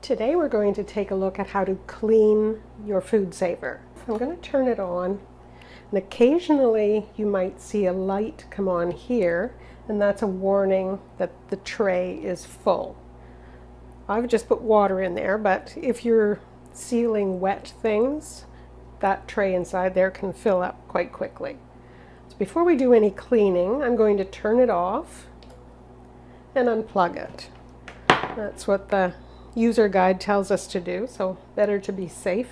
Today we're going to take a look at how to clean your FoodSaver. I'm going to turn it on, and occasionally you might see a light come on here, and that's a warning that the tray is full. I've just put water in there, but if you're sealing wet things, that tray inside there can fill up quite quickly. So before we do any cleaning, I'm going to turn it off and unplug it. That's what the user guide tells us to do, so better to be safe.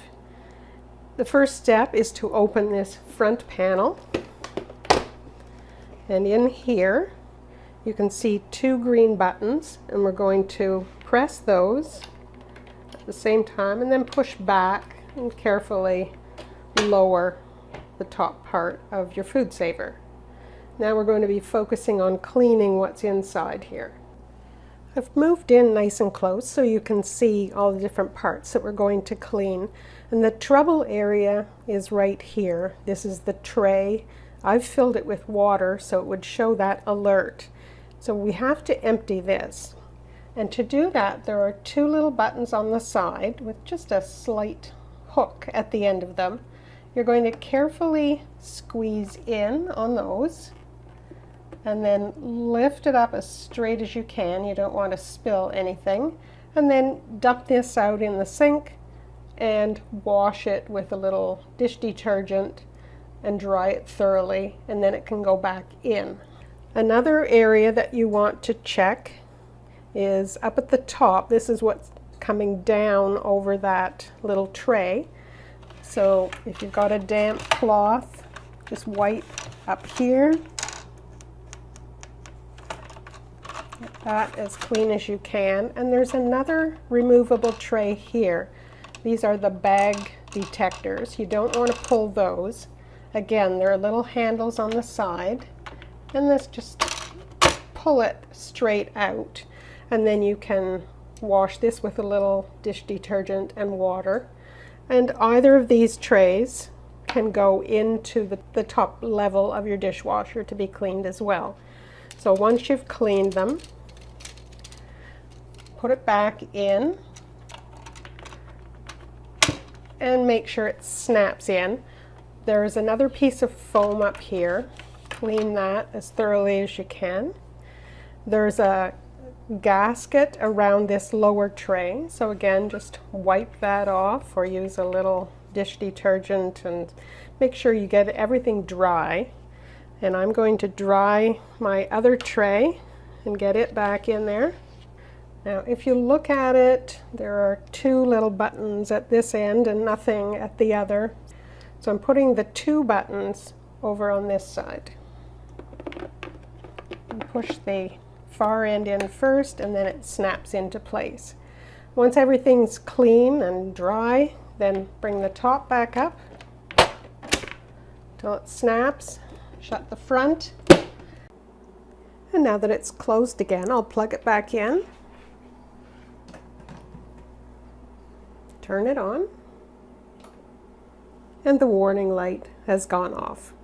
The first step is to open this front panel, and in here you can see two green buttons, and we're going to press those at the same time and then push back and carefully lower the top part of your FoodSaver. Now we're going to be focusing on cleaning what's inside here. I've moved in nice and close so you can see all the different parts that we're going to clean. And the trouble area is right here. This is the tray. I've filled it with water so it would show that alert. So we have to empty this. And to do that, there are two little buttons on the side with just a slight hook at the end of them. You're going to carefully squeeze in on those, and then lift it up as straight as you can. You don't want to spill anything. And then dump this out in the sink and wash it with a little dish detergent and dry it thoroughly, and then it can go back in. Another area that you want to check is up at the top. This is what's coming down over that little tray. So if you've got a damp cloth, just wipe up here. Get that as clean as you can. And there's another removable tray here. These are the bag detectors. You don't want to pull those. Again, there are little handles on the side, and this just pull it straight out, and then you can wash this with a little dish detergent and water. And either of these trays can go into the top level of your dishwasher to be cleaned as well. So once you've cleaned them, put it back in and make sure it snaps in. There's another piece of foam up here. Clean that as thoroughly as you can. There's a gasket around this lower tray, so again, just wipe that off or use a little dish detergent and make sure you get everything dry. And I'm going to dry my other tray and get it back in there. Now if you look at it, there are two little buttons at this end and nothing at the other. So I'm putting the two buttons over on this side. And push the far end in first, and then it snaps into place. Once everything's clean and dry, then bring the top back up till it snaps. Shut the front. And now that it's closed again, I'll plug it back in. Turn it on. And the warning light has gone off.